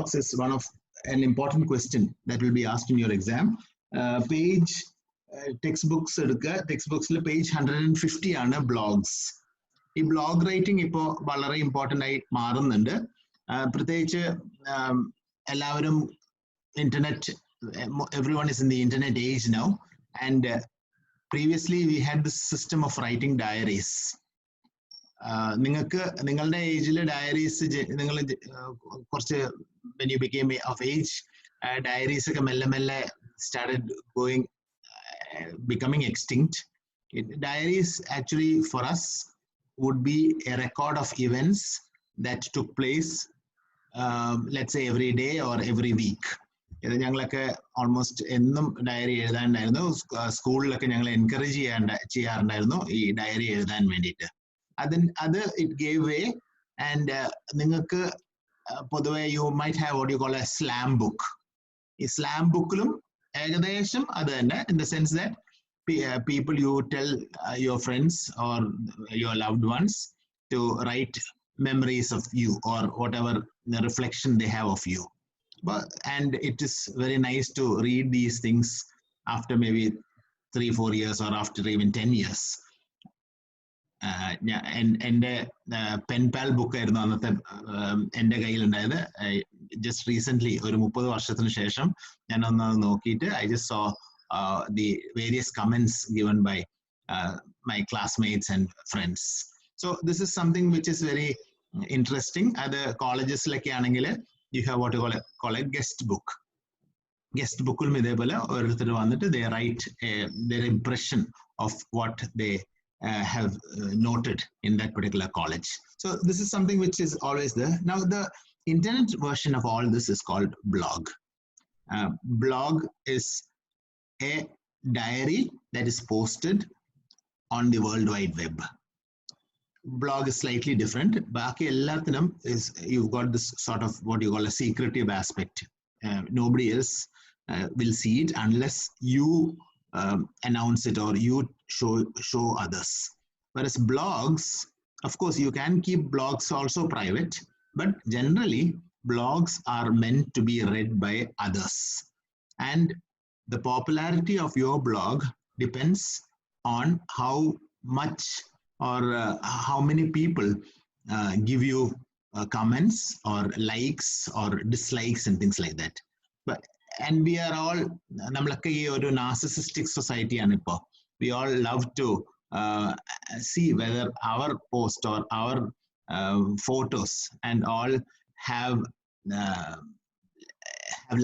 blogs is one of an important question that will be asked in your exam. Page textbooks textbooks page 150 ആണ് blogs. ഈ blog writing ഇപ്പോൾ വളരെ important ആയി മാറുന്നുണ്ട്. പ്രത്യേകിച്ച് എല്ലാവരും internet, everyone is in the internet age now, and previously we had this system of writing diaries. നിങ്ങൾക്ക് നിങ്ങളുടെ ഏജിൽ ഡയറീസ് നിങ്ങൾ കുറച്ച് when you became of age, diaries ഒക്കെ മെല്ലെ മെല്ലെ started becoming extinct. Diaries actually for us would be a record of events that took place, let's say every day or every week. ഇത് ഞങ്ങളൊക്കെ ഓൾമോസ്റ്റ് എന്നും diary എഴുതാനുണ്ടായിരുന്നു. സ്കൂളിലൊക്കെ ഞങ്ങൾ encourage ചെയ്യാറുണ്ടായിരുന്നു ഈ ഡയറി എഴുതാൻ വേണ്ടിയിട്ട്. അത് ഇറ്റ് ഗേവ് വേ, ആൻഡ് നിങ്ങൾക്ക് പൊതുവെ you might have what you call A slam book. ഈ സ്ലാം ബുക്കിലും ഏകദേശം അത് തന്നെ, in the sense that people, you tell your friends or your loved ones to write memories of you or whatever the reflection they have of you. And it is very nice to read these things after maybe 3-4 years or after even 10 years. എൻ്റെ pen പാൽ book ആയിരുന്നു അന്നത്തെ എൻ്റെ കയ്യിലുണ്ടായത്. Just recently ഒരു 30 വർഷത്തിന് ശേഷം ഞാനൊന്ന് നോക്കിയിട്ട് I just saw the various comments given by my classmates and friends. So this is something which is very interesting. At colleges like anengile you have what you call a guest book. Guest book il idepole oruthar vanittu they write their impression of what they have noted in that particular college. So this is something which is always there. Now the internet version of all this is called blog. Blog is a diary that is posted on the World Wide Web. Blog is slightly different. Baaki ellathinum is you've got this sort of what you call a secretive aspect. Nobody else will see it unless you announce it or you show others. Whereas blogs, of course, you can keep blogs also private, but generally blogs are meant to be read by others. And the popularity of your blog depends on how much or how many people give you comments or likes or dislikes and things like that. And we are all, nammalakke ee oru narcissistic society aanu ipo. We all love to see whether our post or our photos and all have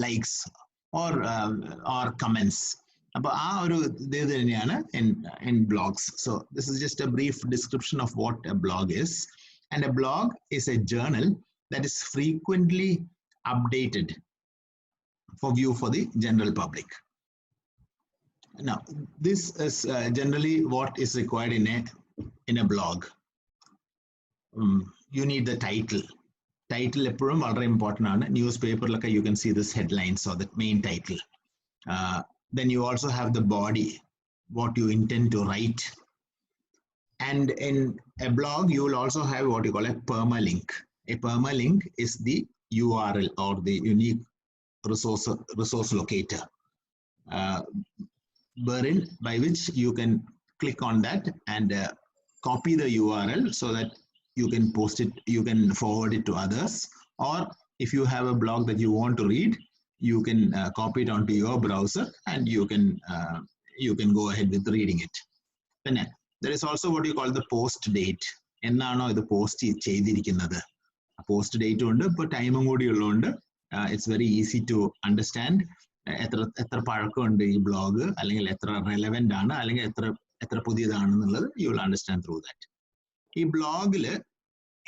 likes or comments. അപ്പോൾ ആ ഒരു ഇത് തന്നെയാണ് in blogs. So this is just a brief description of what a blog is. And a blog is a journal that is frequently updated for view for the general public. Now this is generally what is required in a blog. You need the title എപ്പോഴും വളരെ important ആണ്. Newspaper you can see this headlines or the main title. Then you also have the body, what you intend to write. And in a blog, you will also have what you call a permalink. A permalink is the URL or the unique resource locator, by which you can click on that and copy the URL so that you can post it, you can forward it to others. Or if you have a blog that you want to read, you can copy it onto your browser and you can go ahead with reading it. Then there is also what you call the post date. Ennano idu post cheydirikkunnathu. Post date undu, ipo time koodi ullondu it's very easy to understand എത്ര പഴക്കമുണ്ട് ഈ blog, അല്ലെങ്കിൽ എത്ര relevant ആണ്, അല്ലെങ്കിൽ എത്ര പുതിയതാണെന്നുള്ളത് you will understand through that. ഈ ബ്ലോഗിൽ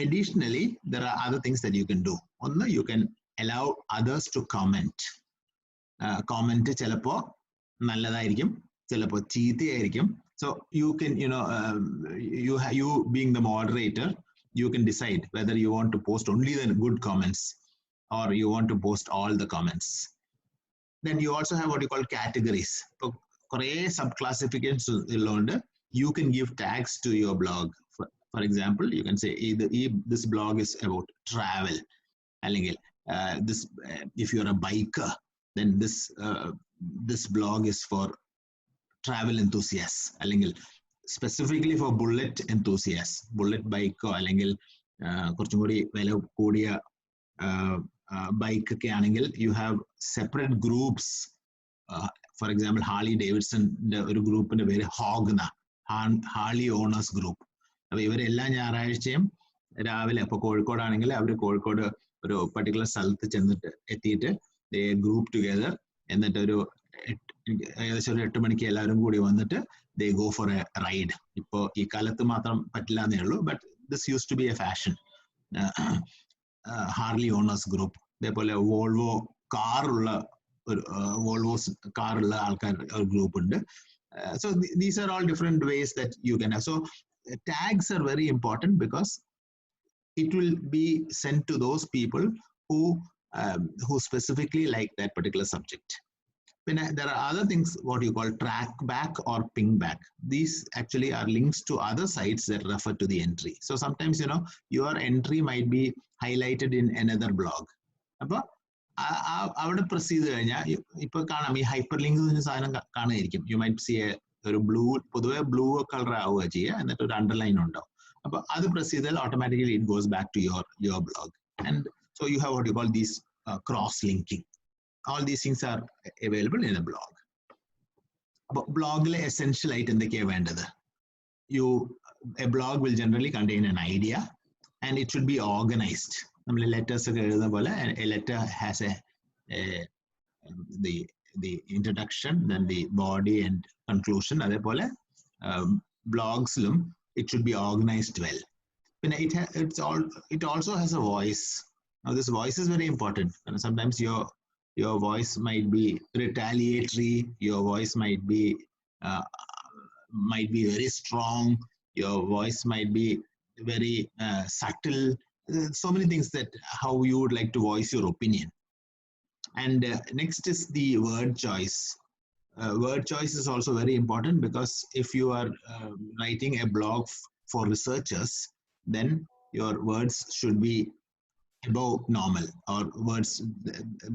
additionally there are other things that you can do. One, you can allow others to comment. Comment ചിലപ്പോ നല്ലതായിരിക്കും, ചിലപ്പോ ചീത്തയായിരിക്കും. So you can, you being the moderator, you can decide whether you want to post only the good comments or you want to post all the comments. Then you also have what you call categories. So kore sub classifications illonde you can give tags to your blog. For example, you can say either this blog is about travel, അല്ലെങ്കിൽ if you're a biker, then this blog is for travel enthusiasts, അല്ലെങ്കിൽ specifically for bullet enthusiasts, bullet bike അല്ലെങ്കിൽ കുറച്ചും കൂടി വില കൂടിയ bike ഒക്കെ ആണെങ്കിൽ you have separate groups. For example, Harley Davidsonന്റെ ഒരു ഗ്രൂപ്പിന്റെ പേര് HOG എന്നാ, ഹാർലി ഓണേഴ്സ് ഗ്രൂപ്പ്. അപ്പൊ ഇവരെല്ലാ ഞായറാഴ്ചയും രാവിലെ, ഇപ്പൊ കോഴിക്കോടാണെങ്കിൽ അവർ കോഴിക്കോട് ഒരു പർട്ടിക്കുലർ സ്ഥലത്ത് ചെന്നിട്ട് എത്തിയിട്ട് ഗ്രൂപ്പ് ടുഗെദർ, എന്നിട്ട് ഒരു ഏകദേശം ഒരു 8 മണിക്ക് എല്ലാവരും കൂടി വന്നിട്ട് they go for a ride. ഇപ്പോൾ ഈ കാലത്ത് മാത്രം പറ്റില്ല എന്നേ ഉള്ളൂ, but this use to be a fashion. Harley owners group, അതേപോലെ വോൾവോ കാറുള്ള ഒരു കാറുള്ള ആൾക്കാർ ഗ്രൂപ്പ് ഉണ്ട്. So these are all different ways that you can have. So tags are very important because it will be sent to those people who specifically like that particular subject. When there are other things, what you call track back or ping back. These actually are links to other sites that refer to the entry. So sometimes, your entry might be highlighted in another blog. അപ്പോൾ അവിടെ press ചെയ്ത് കഴിഞ്ഞാൽ ഇപ്പൊ കാണാം, ഈ hyper link സാധനം കാണുമായിരിക്കും. You might C ഒരു ബ്ലൂ, പൊതുവെ ബ്ലൂ കളർ ആവുക ചെയ്യുക, എന്നിട്ട് ഒരു അണ്ടർലൈൻ ഉണ്ടാവും. അപ്പൊ അത് പ്രസ് ചെയ്താൽ automatically it goes back to your blog. And so you have what you call these cross linking. All these things are available in a blog. But blog le essential ആയിട്ട് എന്തൊക്കെയാണ് വേണ്ടത്? A blog will generally contain an idea and it should be organized. നമ്മൾ letters ഒക്കെ എഴുതുന്ന പോലെ a letter has the introduction, then the body and conclusion. അതേപോലെ blogsലും it should be organized well. പിന്നെ it also has a voice. Now this voice is very important. And sometimes your voice might be retaliatory, your voice might be very strong, your voice might be very subtle. So many things that how you would like to voice your opinion. And next is the word choice. Word choice is also very important because if you are writing a blog for researchers, then your words should be above normal, or words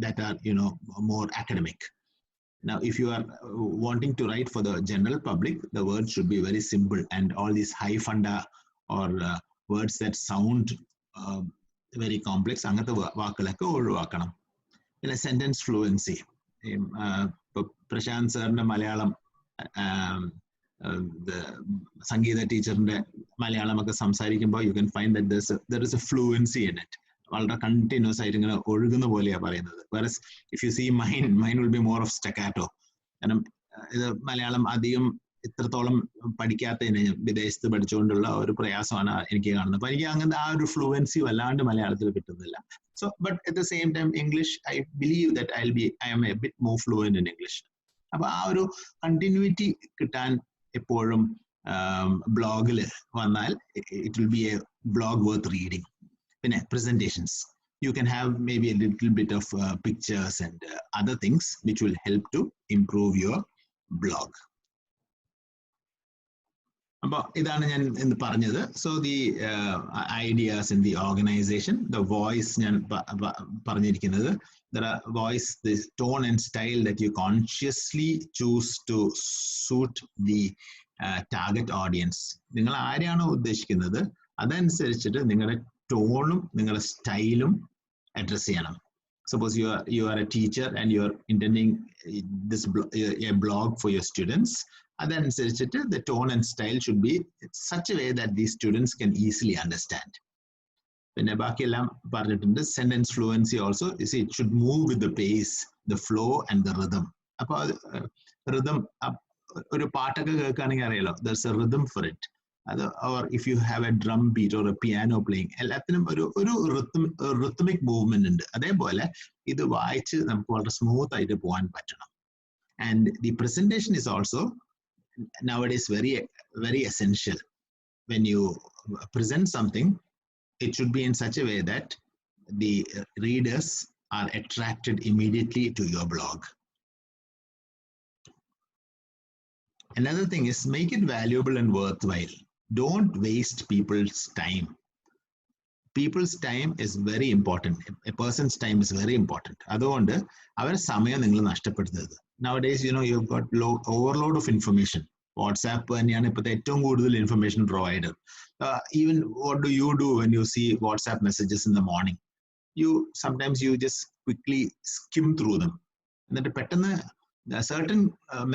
that are more academic. Now if you are wanting to write for the general public, the words should be very simple, and all these high funda or words that sound very complex angathe vaakalakke ozhivaakkanam. In a sentence fluency, Prashant sirinte malayalam, the Sangeeta teacherinte malayalam ഒക്കെ സംസാരിക്കുമ്പോൾ you can find that there is a fluency in it. വളരെ continuous ആയിട്ട് ഇങ്ങനെ ഒഴുകുന്ന പോലെയാണ് പറയുന്നത്. Whereas if you see mine will be more of staccato. കാരണം ഇത് മലയാളം അധികം ഇത്രത്തോളം പഠിക്കാത്തതിന്, വിദേശത്ത് പഠിച്ചുകൊണ്ടുള്ള ഒരു പ്രയാസമാണ് എനിക്ക് കാണുന്നത്. അപ്പൊ എനിക്ക് അങ്ങനത്തെ ആ ഒരു ഫ്ലുവൻസി വല്ലാണ്ട് മലയാളത്തിൽ കിട്ടുന്നില്ല. So but at the same time English, I believe that I am a bit more fluent in English. അപ്പൊ ആ ഒരു കണ്ടിന്യൂറ്റി കിട്ടാൻ എപ്പോഴും ബ്ലോഗിൽ വന്നാൽ it will be a blog worth reading. Presentations, you can have maybe a little bit of pictures and other things which will help to improve your blog. അപ്പോൾ ഇതാണ് ഞാൻ ഇന്ന് പറഞ്ഞത്. So the ideas in the organization, the voice ഞാൻ പറഞ്ഞിരിക്കുന്നത്, there are voice, this tone and style that you consciously choose to suit the target audience. നിങ്ങൾ ആരെയാണോ ഉദ്ദേശിക്കുന്നത് അതനുസരിച്ചിട്ട് നിങ്ങളുടെ ടോണും നിങ്ങളുടെ സ്റ്റൈലും അഡ്രസ് ചെയ്യണം. Suppose you are a teacher and you are intending a blog for your students. അതനുസരിച്ചിട്ട് the tone and style should be such a way that these students can easily understand. പിന്നെ ബാക്കിയെല്ലാം പറഞ്ഞിട്ടുണ്ട്. Sentence fluency also, you see, it should move with the pace, the flow and the rhythm. അപ്പോൾ rhythm, ഒരു പാട്ടൊക്കെ കേൾക്കുകയാണെങ്കിൽ അറിയാലോ, there's a rhythm for it. Or if you have a drum beat or a piano playing, എല്ലാത്തിനും ഒരു rhythmic movement ഉണ്ട്. അതേപോലെ ഇത് വായിച്ച് നമുക്ക് വളരെ സ്മൂത്ത് ആയിട്ട് പോകാൻ പറ്റണം. And the presentation is also nowadays very, very essential. When you present something, it should be in such a way that the readers are attracted immediately to your blog. Another thing is, make it valuable and worthwhile. Don't waste people's time. people's time is very important. A person's time is very important. അതുകൊണ്ട് അവരുടെ സമയം നിങ്ങൾ നഷ്ടപ്പെടുത്തരുത്. Nowadays, you've got overload of information. WhatsApp തന്നെയാണ് ഇപ്പോഴത്തെ ഏറ്റവും കൂടുതൽ information provider. Even what do you do when you see WhatsApp messages in the morning? Sometimes you just quickly skim through them. എന്നിട്ട് പെട്ടെന്ന് certain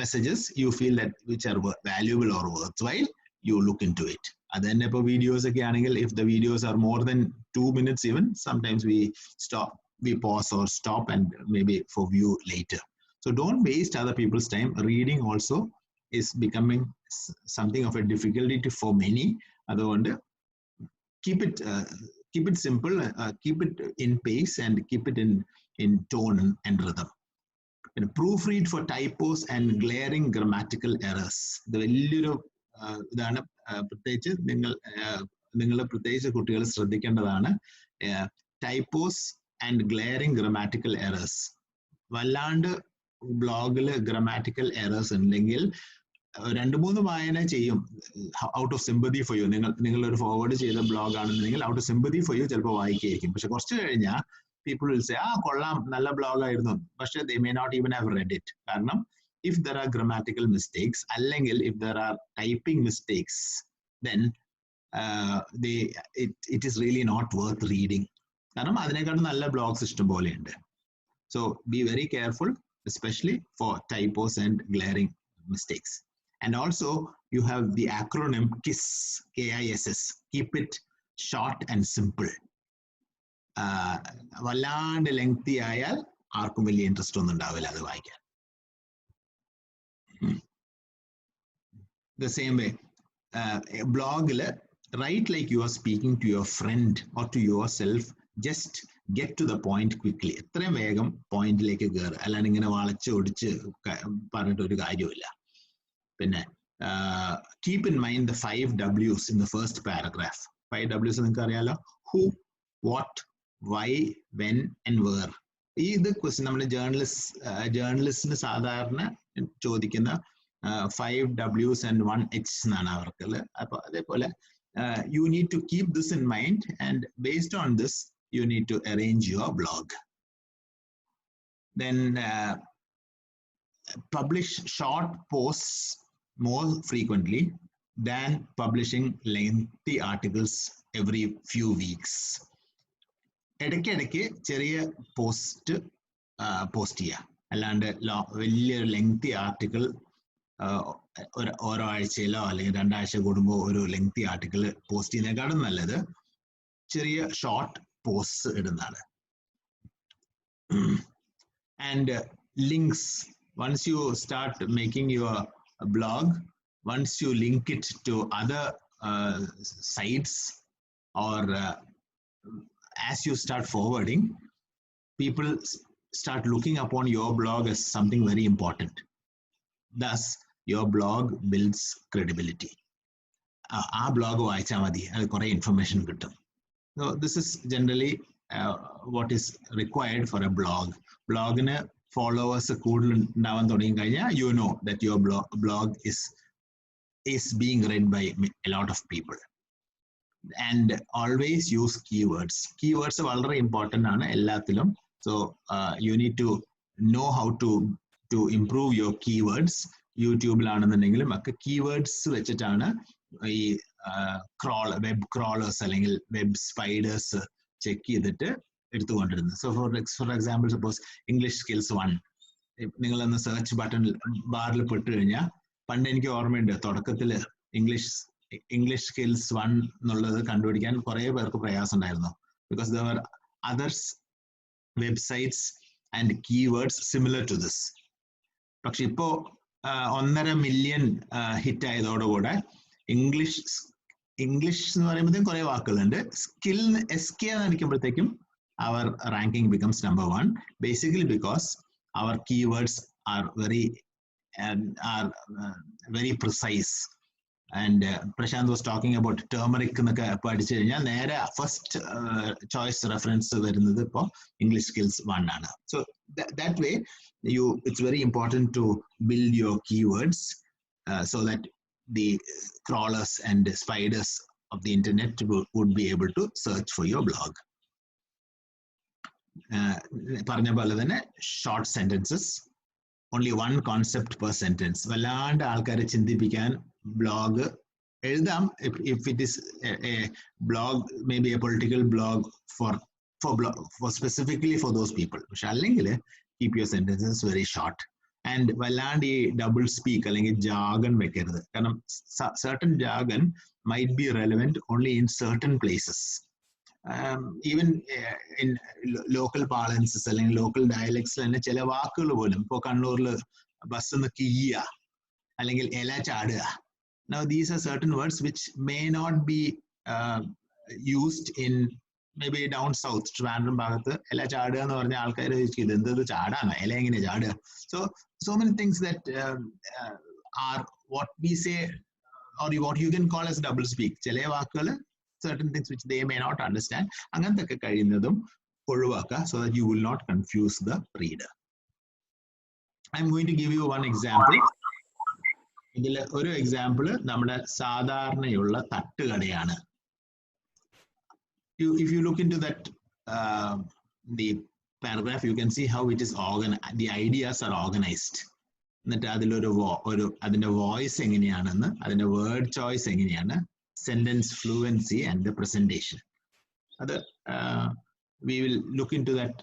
messages you feel that which are valuable or worthwhile, you look into it. And then videos again, if the videos are more than 2 minutes even, sometimes we pause or stop and maybe for view later. So don't waste other people's time. Reading also is becoming something of a difficulty for many. Otherwise, keep it simple, keep it in pace, and keep it in tone and rhythm. Proofread for typos and glaring grammatical errors. The വലിയൊരു ഇതാണ് പ്രത്യേകിച്ച് നിങ്ങൾ പ്രത്യേകിച്ച് കുട്ടികൾ ശ്രദ്ധിക്കേണ്ടതാണ്. ടൈപ്പോസ് and glaring grammatical errors. വല്ലാണ്ട് ബ്ലോഗിൽ grammatical errors ഉണ്ടെങ്കിൽ 2-3 വായന ചെയ്യും. Out of sympathy for you, നിങ്ങളൊരു ഫോർവേഡ് ചെയ്ത ബ്ലോഗ് ആണെന്നുണ്ടെങ്കിൽ out of sympathy for you ചിലപ്പോൾ വായിക്കുകയായിരിക്കും. പക്ഷെ കുറച്ച് കഴിഞ്ഞാൽ people will say, കൊള്ളാം, നല്ല ബ്ലോഗ് ആയിരുന്നു, പക്ഷെ they may not even have read it. കാരണം if there are grammatical mistakes, അല്ലെങ്കിൽ if there are typing mistakes, then it is really not worth reading. കാരണം അതിനേക്കാളും നല്ല ബ്ലോഗ്സ് ഇഷ്ടം പോലെയുണ്ട്. So be very careful, especially for typos and glaring mistakes. And also you have the acronym KISS, KISS. Keep it short and simple. വല്ലാണ്ട് lengthy ആയാൽ ആർക്കും വലിയ interest ഒന്നും ഉണ്ടാവില്ല അത് വായിക്കാൻ. The same way, blogil write like you are speaking to your friend or to yourself. Just get to the point quickly. എത്രയും വേഗം പോയിന്റിലേക്ക് കയറുക, അല്ലാണ്ട് ഇങ്ങനെ വളച്ച് ഒടിച്ച് പറഞ്ഞിട്ട് ഒരു കാര്യമില്ല. പിന്നെ keep in mind the 5 W's in the first paragraph. 5 W's നിങ്ങൾക്ക് അറിയാലോ. Who, what, why, when and where. ഇത് ക്വസ്റ്റ്യൻ നമ്മുടെ ജേർണലിസ്റ്റിന് സാധാരണ ചോദിക്കുന്ന 5 W's and 1 H എന്നാണ് അവർക്കുള്ളത്. അപ്പോൾ അതേപോലെ you need to keep this in mind, and based on this you need to arrange your blog. Then publish short posts more frequently than publishing lengthy articles every few weeks. ഇടയ്ക്കിടയ്ക്ക് ചെറിയ post ചെയ്യുക, അല്ലാണ്ട് വലിയൊരു lengthy article ഓരോ ആഴ്ചയിലോ അല്ലെങ്കിൽ 2 ആഴ്ച കൂടുമ്പോൾ ഒരു ലെങ്തി ആർട്ടിക്കിൾ പോസ്റ്റ് ചെയ്യുന്നതിനേക്കാളും നല്ലത് ചെറിയ ഷോർട്ട് പോസ്റ്റ് ഇടുന്നതാണ്. And links, once you start making your blog, once you link it to other sites, or as you start forwarding, people start looking upon your blog as something very important. Thus your blog builds credibility. ആ blog വായിച്ചാൽ മതി, അത് കുറേ information കിട്ടും. So this is generally what is required for a blog. ബ്ലോഗിന് followers കൂടുതൽ ഉണ്ടാവാൻ തുടങ്ങി കഴിഞ്ഞാൽ you know that your blog is being read by a lot of people. And always use keywords. Keywords വളരെ ഇമ്പോർട്ടൻ്റ് ആണ് എല്ലാത്തിലും. So you need to know how to improve your keywords. യൂട്യൂബിലാണെന്നുണ്ടെങ്കിലും ഒക്കെ keywords വെച്ചിട്ടാണ് ഈ വെബ് ക്രോളേഴ്സ് അല്ലെങ്കിൽ web spiders check ചെയ്തിട്ട് എടുത്തുകൊണ്ടിരുന്നത്. So for example, suppose English skills 1 നിങ്ങളൊന്ന് സെർച്ച് ബട്ടണിൽ ബാറിൽ പെട്ട് കഴിഞ്ഞാൽ, പണ്ട് എനിക്ക് ഓർമ്മയുണ്ട് തുടക്കത്തിൽ ഇംഗ്ലീഷ് സ്കിൽസ് 1 എന്നുള്ളത് കണ്ടുപിടിക്കാൻ കുറേ പേർക്ക് പ്രയാസം ഉണ്ടായിരുന്നു. Because there were others websites and keywords similar to this. പക്ഷെ ഇപ്പോൾ 1.5 മില്യൺ ഹിറ്റ് ആയതോടുകൂടെ ഇംഗ്ലീഷ് എന്ന് പറയുമ്പോഴത്തേക്കും കുറേ വാക്കുകളുണ്ട്. SK എന്നടിക്കുമ്പോഴത്തേക്കും our ranking becomes number 1, basically because our keywords are very precise. And Prashant was talking about turmeric എന്നൊക്കെ പഠിച്ചു കഴിഞ്ഞാൽ നേരെ first choice reference വരുന്നത് ഇപ്പോൾ ഇംഗ്ലീഷ് സ്കിൽസ് 1 ആണ്. So that way it's very important to build your keywords so that the crawlers and the spiders of the internet would be able to search for your blog. പറഞ്ഞ പോലെ തന്നെ short sentences, only one concept per sentence. വല്ലാണ്ട് ആൾക്കാരെ ചിന്തിപ്പിക്കാൻ blog എഴുതാം. If it is a blog, maybe a political blog for specifically for those people. പക്ഷെ അല്ലെങ്കിൽ keep your sentences very short. And വല്ലാണ്ട് ഈ ഡബിൾ സ്പീക്ക് അല്ലെങ്കിൽ ജാഗൻ വെക്കരുത്. കാരണം certain jargon might be relevant only in certain places. Even in local parlances അല്ലെങ്കിൽ local dialects തന്നെ ചില വാക്കുകൾ പോലും ഇപ്പോൾ കണ്ണൂരിൽ ബസ് ഒന്ന് കീയ അല്ലെങ്കിൽ ഇല ചാടുക. Now these are certain words which may not be used in maybe down south, Trivandrum ഭാഗത്ത് ഇല ചാടുക എന്ന് പറഞ്ഞ ആൾക്കാർ ചോദിക്കും ഇത് എന്തത് ചാടാണ്, ഇല എങ്ങനെ ചാടുക. So many things that are what we say or what you can call as double speak. ചില വാക്കുകൾ certain things which they may not understand, അങ്ങനത്തൊക്കെ കഴിയുന്നതും ഒഴിവാക്കുക so that you will not confuse the reader. I'm going to give you one example. ഇതിൽ ഒരു example നമ്മുടെ സാധാരണയുള്ള തട്ടുകടയാണ്. If you look into that the paragraph, you can see how it is organized. The ideas are organized. എന്നിട്ട് അതിലൊരു അതിന്റെ voice എങ്ങനെയാണെന്ന്, അതിന്റെ word choice എങ്ങനെയാണ്, sentence fluency and the presentation. We will look into that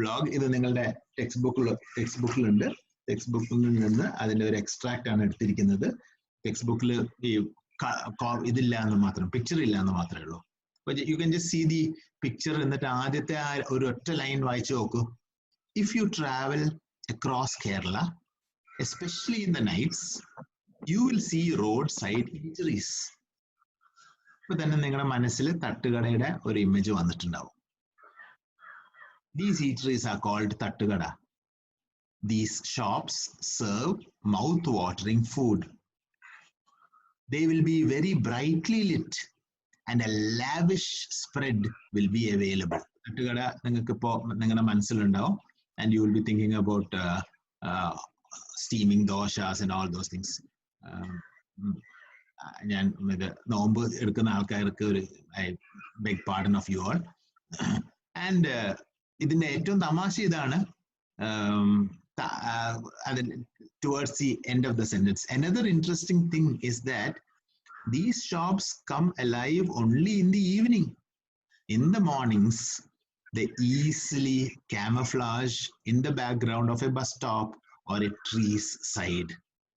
blog. ഇത് നിങ്ങളുടെ text ബുക്കിൽ നിന്ന് അതിന്റെ ഒരു എക്സ്ട്രാക്ട് ആണ് എടുത്തിരിക്കുന്നത്. ടെക്സ്റ്റ് ബുക്കിൽ ഈ ഇതില്ല എന്ന് മാത്രം, പിക്ചർ ഇല്ല എന്ന് മാത്രമേ ഉള്ളൂ. You can just see the picture എന്നിട്ട് ആദ്യത്തെ ഒരു ഒറ്റ ലൈൻ വായിച്ചു നോക്കൂ. If you travel across Kerala, especially in the nights, you will see roadside eateries. ഇപ്പൊ തന്നെ നിങ്ങളുടെ മനസ്സിൽ തട്ടുകടയുടെ ഒരു ഇമേജ് വന്നിട്ടുണ്ടാവും. These eateries are called തട്ടുകട. These shops serve mouth-watering food. They will be very brightly lit and a lavish spread will be available. തട്ടുകട നിങ്ങൾക്ക് ഇപ്പോൾ നിങ്ങളുടെ മനസ്സിലുണ്ടാവും and you will be thinking about steaming doshas and all those things. ഞാൻ നോമ്പ് എടുക്കുന്ന ആൾക്കാർക്ക് ഒരു I beg pardon of you all. And ഇതിന്റെ ഏറ്റവും തമാശ ഇതാണ്, towards the end of the sentence. Another interesting thing is that these shops come alive only in the evening. In the mornings, they easily camouflage in the background of a bus stop or a tree's side.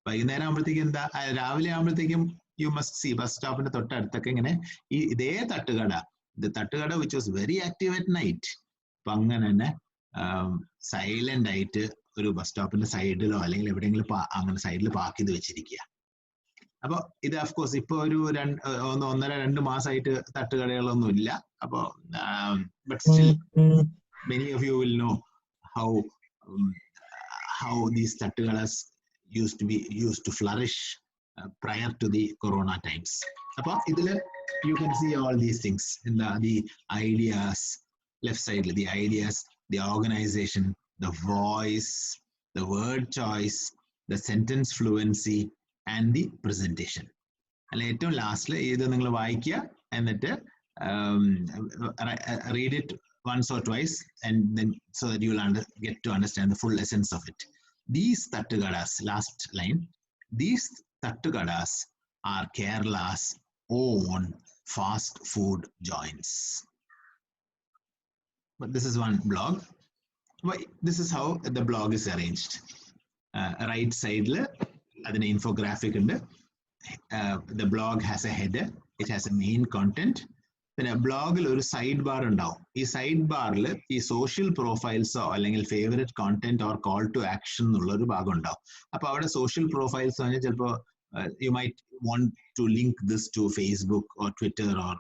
വൈകുന്നേരം ആകുമ്പോഴത്തേക്കും എന്താ, രാവിലെ ആകുമ്പോഴത്തേക്കും you must see bus stop ന്റെ തൊട്ടടുത്തൊക്കെ ഇങ്ങനെ ഇതേ തട്ടുകട which was very active at night. അപ്പൊ അങ്ങനെ തന്നെ സൈലന്റ് ആയിട്ട് ഒരു ബസ് സ്റ്റോപ്പിന്റെ സൈഡിലോ അല്ലെങ്കിൽ എവിടെയെങ്കിലും അങ്ങനെ സൈഡിൽ പാർക്ക് ചെയ്ത് വെച്ചിരിക്കുക. അപ്പൊ ഇത് ഓഫ്കോഴ്സ് ഇപ്പൊ ഒരു 1.5-2 മാസമായിട്ട് തട്ടുകടകളൊന്നും ഇല്ല. അപ്പൊ but still many of you will know how these തട്ടുകടas used to flourish prior to the corona times. Appo idile you can see all these things in the ideas, left side the ideas, the organization, the voice, the word choice, the sentence fluency and the presentation. And ഏറ്റവും ലാസ്റ്റിൽ ഇത് നിങ്ങൾ വായിക്കുക, എന്നിട്ട് read it once or twice and then so that you will get to understand the full essence of it. These തട്ടുകടas, last line, these തട്ടുകടas are Kerala's own fast food joints. But this is one blog. This is how the blog is arranged. Right side le adine infographic undu. The blog has a header, it has a main content. പിന്നെ ബ്ലോഗിൽ ഒരു side bar ഉണ്ടാവും. ഈ side ബാറിൽ ഈ social പ്രൊഫൈൽസോ അല്ലെങ്കിൽ favourite content or call to action എന്നുള്ള ഒരു ഭാഗം ഉണ്ടാവും. അപ്പൊ അവിടെ സോഷ്യൽ പ്രൊഫൈൽസ് പറഞ്ഞാൽ ചിലപ്പോൾ you might want to link this to Facebook or Twitter or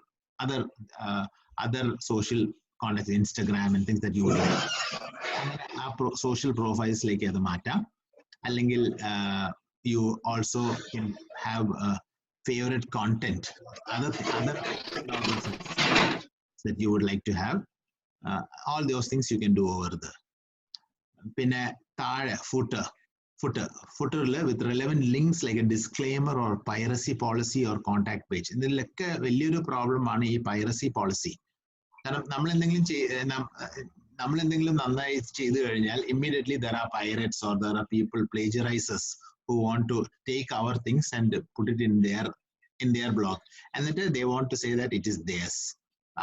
other social contacts, Instagram and things that you would like. ആ സോഷ്യൽ പ്രൊഫൈൽസിലേക്ക് അത് മാറ്റാം. അല്ലെങ്കിൽ you also can have favorite content, other that you would like to have. All those things you can do over there. പിന്നെ താഴെ footer, footer with relevant links like a disclaimer or piracy policy or contact page. ഇതിലൊക്കെ വലിയൊരു പ്രോബ്ലമാണ് ഈ piracy policy. കാരണം നമ്മളെന്തെങ്കിലും നന്നായി ചെയ്തു കഴിഞ്ഞാൽ immediately there are pirates or there are people plagiarizers who want to take our things and put it in their blog, എന്നിട്ട് they want to say that it is theirs.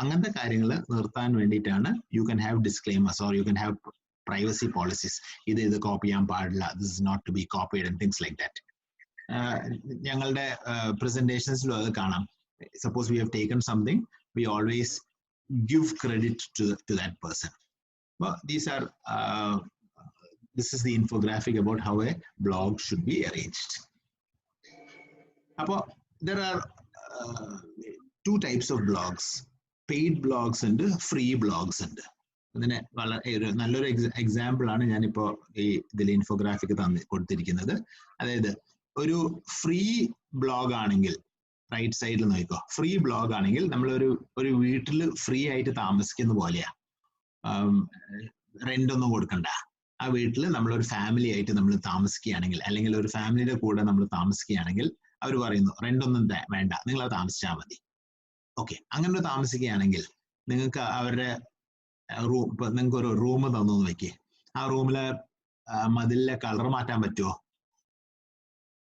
അങ്ങനത്തെ കാര്യങ്ങൾ നിർത്താൻ വേണ്ടിയിട്ടാണ് you can have disclaimers or you can have privacy policies. ഇത് copy ചെയ്യാൻ പാടില്ല, this is not to be copied and things like that. ഞങ്ങളുടെ presentationസിലും അത് കാണാം. Suppose we have taken something, we always give credit to that person. Well, this is the infographic about how a blog should be arranged. There are two types of blogs, paid blogs and free blogs. അതിന് നല്ലൊരു example ആണ് ഞാനിപ്പോ ഇതിൽ infographic കൊടുത്തിരിക്കുന്നത്. അതായത് ഒരു free blog ആണെങ്കിൽ, right സൈഡിൽ നോക്കിക്കോ, ഫ്രീ ബ്ലോഗ് ആണെങ്കിൽ നമ്മളൊരു വീട്ടിൽ ഫ്രീ ആയിട്ട് താമസിക്കുന്ന പോലെയാ, റെന്റ് ഒന്നും കൊടുക്കണ്ട. ആ വീട്ടിൽ നമ്മളൊരു ഫാമിലി ആയിട്ട് നമ്മൾ താമസിക്കുകയാണെങ്കിൽ, അല്ലെങ്കിൽ ഒരു ഫാമിലിയുടെ കൂടെ നമ്മൾ താമസിക്കുകയാണെങ്കിൽ അവർ പറയുന്നു റെന്റ് ഒന്നും വേണ്ട, നിങ്ങൾ അത് താമസിച്ചാൽ മതി. ഓക്കെ, അങ്ങനെ താമസിക്കുകയാണെങ്കിൽ നിങ്ങൾക്ക് അവരുടെ നിങ്ങൾക്ക് ഒരു റൂം തന്നു വെക്കേ, ആ റൂമിലെ മതിലിലെ കളർ മാറ്റാൻ പറ്റുമോ?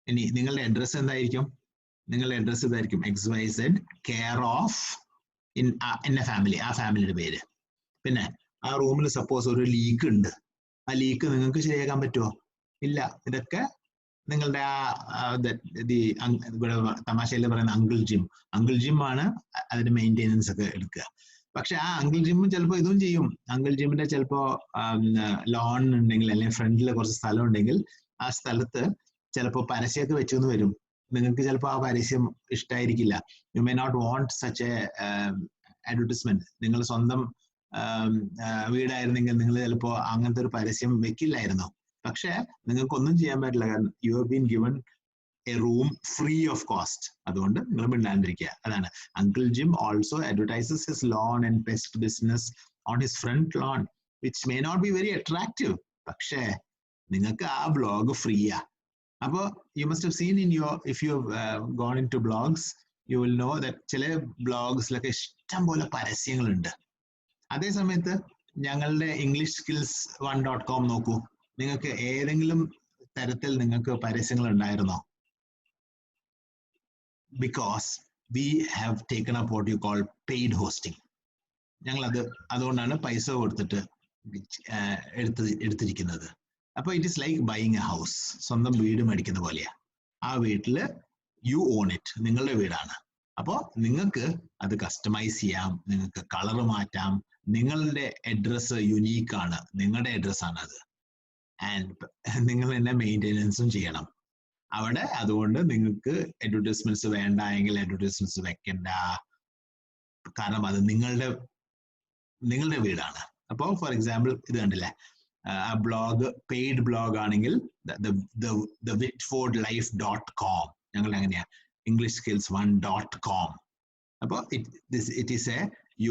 ഇനി നിങ്ങളുടെ അഡ്രസ് എന്തായിരിക്കും? നിങ്ങളുടെ അഡ്രസ് ഇതായിരിക്കും, XYZ care of in A family, ആ ഫാമിലിയുടെ പേര്. പിന്നെ ആ റൂമിൽ സപ്പോസ് ഒരു ലീക്ക് ഉണ്ട്, ആ ലീക്ക് നിങ്ങൾക്ക് ശരിയാക്കാൻ പറ്റുമോ? ഇല്ല. ഇതൊക്കെ നിങ്ങളുടെ ഇവിടെ തമാശയിൽ പറയുന്ന അങ്കിൾ ജിം ആണ് അതിന്റെ മെയിൻ്റെനൻസ് ഒക്കെ എടുക്കുക. പക്ഷെ ആ അങ്കിൾ ജിമ്മും ചിലപ്പോൾ ഇതും ചെയ്യും. അങ്കിൾ ജിമ്മിന്റെ ചിലപ്പോ ലോൺ ഉണ്ടെങ്കിൽ, അല്ലെങ്കിൽ ഫ്രണ്ടിൽ കുറച്ച് സ്ഥലം ഉണ്ടെങ്കിൽ ആ സ്ഥലത്ത് ചിലപ്പോൾ പരസ്യമൊക്കെ വെച്ചെന്ന് വരും. നിങ്ങൾക്ക് ചിലപ്പോൾ ആ പരസ്യം ഇഷ്ടമായിരിക്കില്ല. You may not want such a advertisement. നിങ്ങൾ സ്വന്തം വീടായിരുന്നെങ്കിൽ നിങ്ങൾ ചിലപ്പോൾ അങ്ങനത്തെ ഒരു പരസ്യം വെക്കില്ലായിരുന്നു. പക്ഷെ നിങ്ങൾക്കൊന്നും ചെയ്യാൻ പറ്റില്ല, കാരണം you have been given a room free of cost. അതുകൊണ്ട് നിങ്ങൾ മിണ്ടാണ്ടിരിക്കുക. അതാണ് uncle Jim also advertises his lawn and pest business on his front lawn which may not be very attractive. പക്ഷേ നിങ്ങൾക്ക് ആ ബ്ലോഗ് ഫ്രീയാ. അപ്പോ you must have seen if you have gone into blogs, you will know that ചില ബ്ലോഗ്സിലൊക്കെ ഇഷ്ടം പോലെ പരസ്യങ്ങളുണ്ട്. അതേ സമയത്ത് ഞങ്ങളുടെ englishskillsone.com നോക്കൂ, നിങ്ങൾക്ക് ഏതെങ്കിലും തരത്തിൽ നിങ്ങൾക്ക് പരസ്യങ്ങൾ ഉണ്ടായിരുന്നോ? Because we have taken up what you call paid hosting. ഞങ്ങൾ അതുകൊണ്ടാണ് പൈസ കൊടുത്തിട്ട് എടുത്തിരിക്കുന്നത്. അപ്പൊ it is like buying A house. സ്വന്തം വീട് മേടിക്കുന്ന പോലെയാ. ആ വീട്ടില് യു ഓൺ ഇറ്റ്, നിങ്ങളുടെ വീടാണ്. അപ്പോൾ നിങ്ങൾക്ക് അത് കസ്റ്റമൈസ് ചെയ്യാം, നിങ്ങൾക്ക് കളർ മാറ്റാം. നിങ്ങളുടെ അഡ്രസ് യുണീക്ക് ആണ്, നിങ്ങളുടെ അഡ്രസ് ആണ് അത്. ആൻഡ് നിങ്ങൾ തന്നെ മെയിൻ്റെനൻസും ചെയ്യണം അവിടെ. അതുകൊണ്ട് നിങ്ങൾക്ക് അഡ്വർടൈസ്മെന്റ്സ് വേണ്ട എങ്കിൽ അഡ്വർടൈസ്മെന്റ്സ് വെക്കണ്ട, കാരണം അത് നിങ്ങളുടെ വീടാണ്. അപ്പോൾ ഫോർ എക്സാമ്പിൾ ഇത് കണ്ടില്ലേ, ആ ബ്ലോഗ് പെയ്ഡ് ബ്ലോഗ് ആണെങ്കിൽ whitfordlife.com, ഞങ്ങളുടെ അങ്ങനെയാ englishskillsone.com. അപ്പോൾ it is a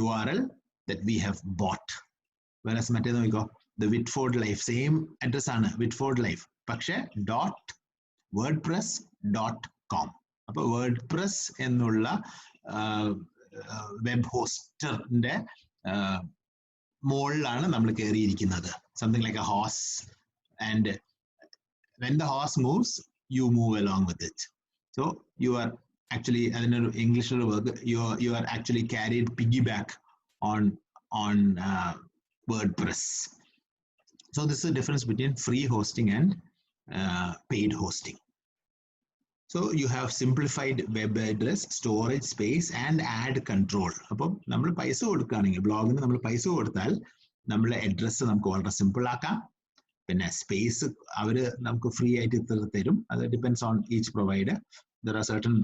URL that we have bought. whereas മറ്റേത് നോക്കിക്കോ, the Whitford Life same address ആണ്, Whitford Life, പക്ഷെ .wordpress.com. അപ്പൊ വേർഡ്പ്രസ് എന്നുള്ള വെബ് ഹോസ്റ്ററിന്റെ മുകളിലാണ് നമ്മൾ കയറിയിരിക്കുന്നത്. Something like a horse, and when the horse moves, you move along with it. So you are actually, അതിനൊരു ഇംഗ്ലീഷിലൊരു work, you are actually carried piggyback on WordPress. So this is the difference between free hosting and paid hosting. So you have simplified web address, storage space and ad control. അപ്പോൾ നമ്മൾ പൈസ കൊടുക്കുകയാണെങ്കിൽ, ബ്ലോഗിന് നമ്മൾ പൈസ കൊടുത്താൽ നമ്മളെ address നമുക്ക് വളരെ സിമ്പിൾ ആക്കാം. പിന്നെ സ്പേസ് അവര് നമുക്ക് ഫ്രീ ആയിട്ട് തരും. അത് depends on each provider. There are certain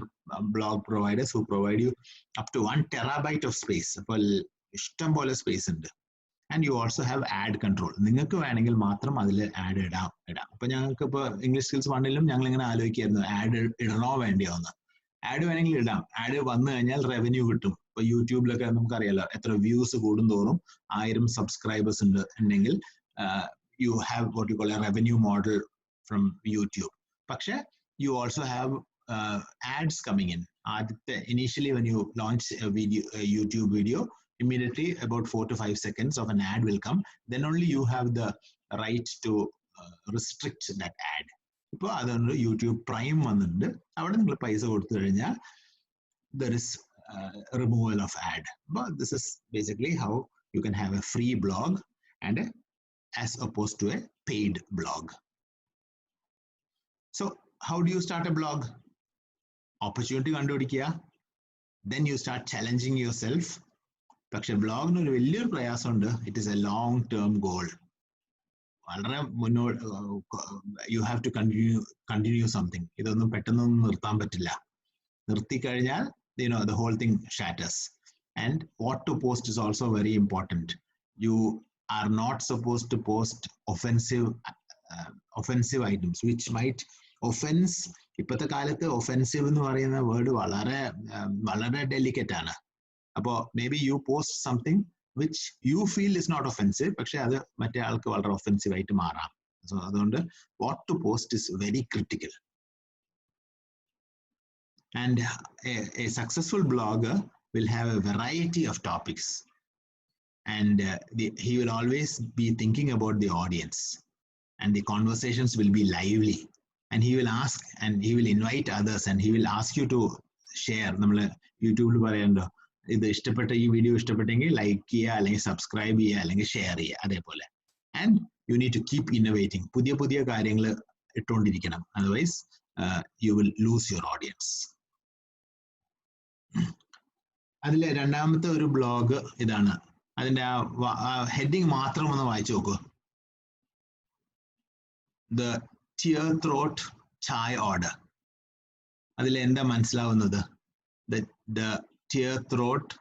blog providers who provide you up to 1 terabyte of space. അപ്പോൾ ഇഷ്ടം പോലെ സ്പേസ് ഉണ്ട്. And you also have add control. നിങ്ങൾക്ക് വേണമെങ്കിൽ മാത്രം അതിൽ ആഡ് ഇടാം. അപ്പൊ ഞങ്ങൾക്ക് ഇപ്പോൾ ഇംഗ്ലീഷ് സ്കിൽസ് 1-ലും ഞങ്ങൾ ഇങ്ങനെ ആലോചിക്കായിരുന്നു, ആഡ് ഇടണോ വേണ്ടിയോ എന്ന്. ആഡ് വേണമെങ്കിൽ ഇടാം. ആഡ് വന്നു കഴിഞ്ഞാൽ റവന്യൂ കിട്ടും. ഇപ്പൊ യൂട്യൂബിലൊക്കെ നമുക്കറിയാലോ, എത്ര വ്യൂസ് കൂടുന്തോറും 1000 സബ്സ്ക്രൈബേഴ്സ് ഉണ്ടെങ്കിൽ you have what you call a revenue model from YouTube. പക്ഷേ you also have ads coming in. Initially when you launch a YouTube video, immediately about 4 to 5 seconds of an ad will come. Then only you have the right to restrict that ad. ഇപ്പോൾ അതുകൊണ്ട് YouTube prime വന്നിട്ടുണ്ട്. അവിടെ നിങ്ങൾ പൈസ കൊടുത്തു കഴിഞ്ഞാൽ there is removal of ad. But this is basically how you can have a free blog and as opposed to a paid blog. So how do you start a blog? Opportunity കണ്ടുപിടിക്കുക, then you start challenging yourself. പക്ഷെ ബ്ലോഗിന് ഒരു വലിയൊരു പ്രയാസമുണ്ട്. It is a long term goal. വളരെ മുന്നോട്ട് you have to continue something. ഇതൊന്നും പെട്ടെന്നൊന്നും നിർത്താൻ പറ്റില്ല. നിർത്തിക്കഴിഞ്ഞാൽ the whole thing shatters. And what to post is also very important. You are not supposed to post offensive items which might offense. ഇപ്പോഴത്തെ കാലത്ത് offensive എന്ന് പറയുന്ന വേർഡ് വളരെ ഡെലിക്കേറ്റ് ആണ്. അപ്പോൾ maybe you post something which you feel is not offensive, പക്ഷെ അത് മറ്റേ ആൾക്ക് വളരെ ഒഫെൻസീവ് ആയിട്ട് മാറാം. സോ അതുകൊണ്ട് what to post is very critical. And a successful blogger will have a variety of topics, and he will always be thinking about the audience, and the conversations will be lively, and he will ask and he will invite others, and he will ask you to share. നമ്മൾ യൂട്യൂബിൽ പറയണ്ടോ, ഇത് ഇഷ്ടപ്പെട്ട ഈ video ഇഷ്ടപ്പെട്ടെങ്കിൽ like ചെയ്യുക, അല്ലെങ്കിൽ subscribe ചെയ്യുക, അല്ലെങ്കിൽ ഷെയർ ചെയ്യുക, അതേപോലെ. And you need to keep innovating. പുതിയ പുതിയ കാര്യങ്ങൾ ഇട്ടുകൊണ്ടിരിക്കണം, otherwise you will lose your audience. അതിലെ രണ്ടാമത്തെ ഒരു ബ്ലോഗ് ഇതാണ്. അതിന്റെ ആ ഹെഡിങ് മാത്രം ഒന്ന് വായിച്ചു നോക്കൂ. ദ ടിയർ ത്രോട്ട് ചായ ഓർഡർ. അതിൽ എന്താ മനസ്സിലാവുന്നത്? ദ ടിയർ ത്രോട്ട്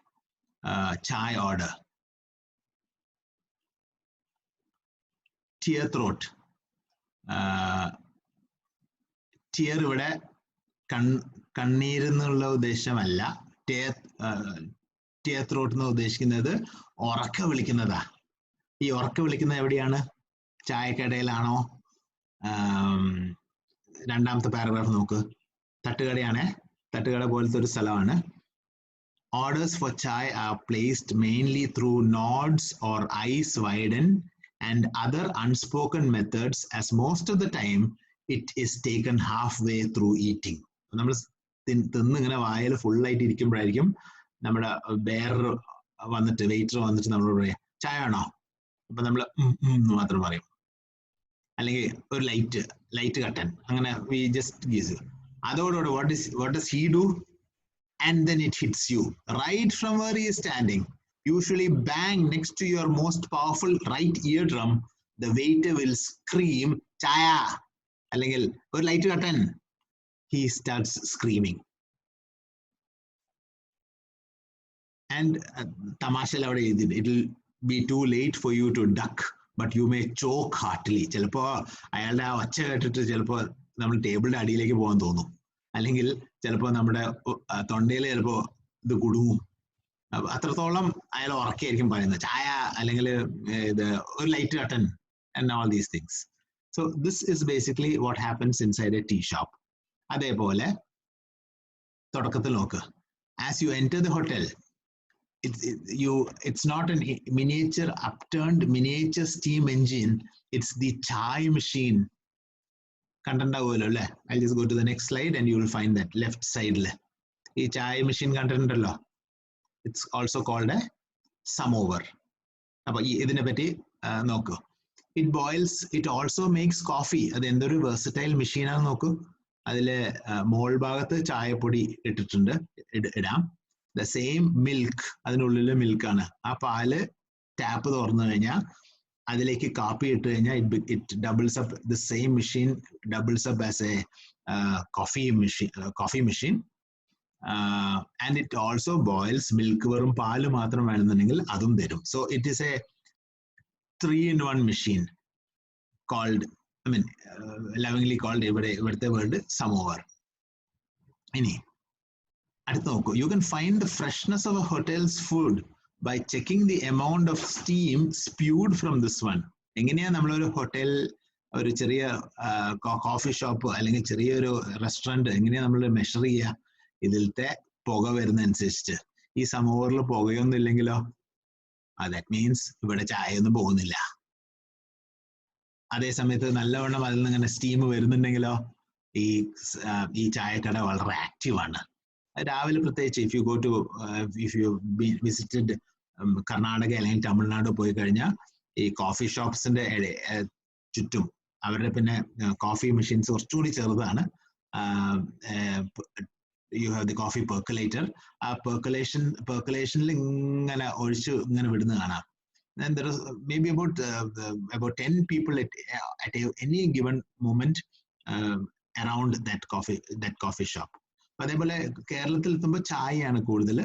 ചായ ഓർഡർ. ടിയർ ത്രോട്ട്, ടിയർ ഇവിടെ കണ്ണീരെന്നുള്ള ഉദ്ദേശമല്ല. ടിയർ ത്രോട്ട് എന്ന് ഉദ്ദേശിക്കുന്നത് ഉറക്ക വിളിക്കുന്നതാ. ഈ ഉറക്ക വിളിക്കുന്നത് എവിടെയാണ്? ചായക്കടയിലാണോ? രണ്ടാമത്തെ പാരഗ്രാഫ് നോക്ക്. തട്ടുകടയാണേ, തട്ടുകട പോലത്തെ ഒരു സ്ഥലമാണ്. Orders for chai are placed mainly through nods or eyes widen and other unspoken methods, as most of the time it is taken halfway through eating. നമ്മൾ തിന്നിങ്ങനെ വായിൽ ഫുള്ളായിട്ട് ഇരിക്കുമ്പോഴായിരിക്കും നമ്മുടെ വേറൊരു വന്നിട്ട് വെയിറ്റർ വന്നിട്ട് നമ്മളോട് പറയാം ചായ ആണോ? അപ്പൊ നമ്മൾ മാത്രം പറയും, അല്ലെങ്കിൽ ഒരു ലൈറ്റ് കട്ടൻ, അങ്ങനെ വി ജസ്റ്റ് ഗീസ്. അതോടുകൂടെ what does he do? And then it hits you right from where he is standing, usually bang next to your most powerful right eardrum. The waiter will scream chaya, അല്ലെങ്കിൽ ഒരു light കട്ടൻ. He starts screaming. And tamashal avade it will be too late for you to duck, but you may choke heartily. ചിലപ്പോ അയാളുടെ ആ ഒച്ച കേട്ടിട്ട് ചിലപ്പോ നമ്മൾ ടേബിളിന്റെ അടിയിലേക്ക് പോകാൻ തോന്നും, അല്ലെങ്കിൽ ചിലപ്പോ നമ്മുടെ തൊണ്ടയിൽ ചിലപ്പോ ഇത് കുടുങ്ങും. അത്രത്തോളം അയാൾ ഉറക്കെയായിരിക്കും പറയുന്നത് ചായ, അല്ലെങ്കിൽ ഇത് ഒരു ലൈറ്റ് കട്ടൻ, and all these things. So this is basically what happens inside a tea shop. അതേപോലെ തുടക്കത്തിൽ നോക്ക്. As you enter the hotel, it's not a miniature upturned miniature steam engine, it's the chai machine. കണ്ടിട്ടുണ്ടാവുമല്ലോ അല്ലേ? I'll just go to the next slide and you will find that left side ഈ ചായ machine കണ്ടിട്ടുണ്ടല്ലോ. It's also called a samovar. അപ്പൊ ഇതിനെ പറ്റി നോക്കൂ. It boils, it also makes coffee. അത് എന്തൊരു versatile മെഷീനാണ് നോക്കൂ. അതില് മോൾ ഭാഗത്ത് ചായപ്പൊടി ഇട്ടിട്ടുണ്ട്, ഇടാം. The same milk, അതിനുള്ളില് മിൽക്കാണ്. ആ പാല് ടാപ്പ് തുറന്നു കഴിഞ്ഞാൽ അതിലേക്ക് കാപ്പി ഇട്ട് കഴിഞ്ഞാൽ it doubles up, the same machine doubles up as a coffee machine. And it also boils milk. വെറും പാല് മാത്രം വേണമെന്നുണ്ടെങ്കിൽ അതും തരും. So it is a 3-in-1 machine called, lovingly called ഇവിടുത്തെ വേർഡ് samovar. ഇനി അടുത്ത് നോക്കൂ. You can find the freshness of a hotel's food by checking the amount of steam spewed from this one. എങ്ങനെയാ നമ്മളൊരു ഹോട്ടൽ ഒരു ചെറിയ coffee shop അല്ലെങ്കിൽ ചെറിയൊരു റെസ്റ്റോറൻറ്റ് എങ്ങനെയാണ് നമ്മൾ മെഷർ ചെയ്യുക? ഇതിലത്തെ പുക വരുന്നതനുസരിച്ച്. ഈ സമോവറിൽ പുകയൊന്നും ഇല്ലെങ്കിലോ, ദാറ്റ് മീൻസ് ഇവിടെ ചായയൊന്നും പോകുന്നില്ല. അതേ സമയത്ത് നല്ലവണ്ണം അതിൽ നിന്ന് ഇങ്ങനെ സ്റ്റീം വരുന്നുണ്ടെങ്കിലോ, ഈ ചായക്കട വളരെ ആക്റ്റീവാണ്. രാവിലെ പ്രത്യേകിച്ച് ഇഫ് യു വിസിറ്റഡ് കർണാടക അല്ലെങ്കിൽ തമിഴ്നാട് പോയി കഴിഞ്ഞാൽ ഈ കോഫി ഷോപ്സിന്റെ ചുറ്റും അവരുടെ പിന്നെ കോഫി മെഷീൻസ് കുറച്ചുകൂടി ചെറുതാണ്. You have the coffee percolator. ആ പെർക്കുലേഷനിൽ ഇങ്ങനെ ഒഴിച്ച് ഇങ്ങനെ വിടുന്ന കാണാം. And there is maybe about 10 people at any given moment around that coffee shop. അതേപോലെ കേരളത്തിൽ എത്തുമ്പോൾ ചായയാണ് കൂടുതൽ.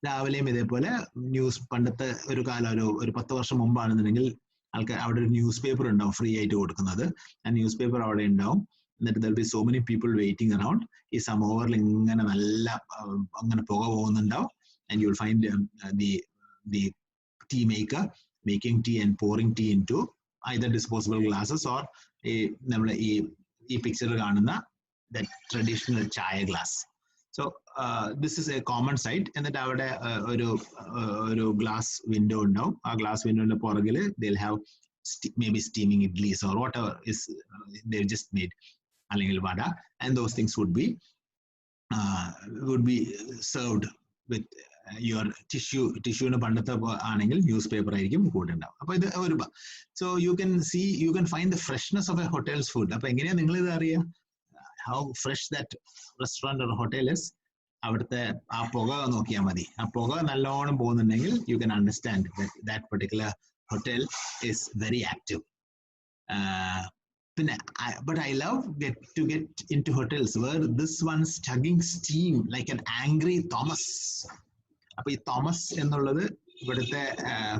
രാവിലെയും ഇതേപോലെ പണ്ടത്തെ ഒരു കാലം ഒരു 10 വർഷം മുമ്പാണെന്നുണ്ടെങ്കിൽ ആൾക്കാർ അവിടെ ഒരു ന്യൂസ് പേപ്പർ ഉണ്ടാവും ഫ്രീ ആയിട്ട് കൊടുക്കുന്നത്. ആ ന്യൂസ് പേപ്പർ അവിടെ ഉണ്ടാവും. എന്നിട്ട് there will be so many people waiting around. ഈ സമോവറിൽ ഇങ്ങനെ നല്ല അങ്ങനെ പുക പോകുന്നുണ്ടാവും. And you will find the tea maker making tea and pouring tea into either disposable glasses or നമ്മുടെ ഈ പിക്ചറിൽ കാണുന്ന that traditional chai glass. So this is a common sight. എന്നിട്ട് അവിടെ ഒരു ഗ്ലാസ് വിൻഡോ ഉണ്ടാവും. ആ ഗ്ലാസ് വിൻഡോന്റെ പുറകിൽ they'll have maybe steaming idlis or whatever is they've just made, അല്ലെങ്കിൽ വട, and those things would be served with your ടിഷ്യൂന് പണ്ടത്തെ ആണെങ്കിൽ news paper ആയിരിക്കും കൂടെ ഉണ്ടാവും. അപ്പൊ ഇത് ഒരു so you can find the freshness of a hotel's food. അപ്പൊ എങ്ങനെയാ നിങ്ങൾ ഇത് അറിയുക how fresh that restaurant or hotel is? അവിടുത്തെ ആ പുക നോക്കിയാൽ മതി. ആ പുക നല്ലോണം പോകുന്നുണ്ടെങ്കിൽ you can understand that particular hotel is very active. But I love to get into hotels where this one's chugging steam like an angry Thomas. അപ്പൊ ഈ തോമസ് എന്നുള്ളത് ഇവിടുത്തെ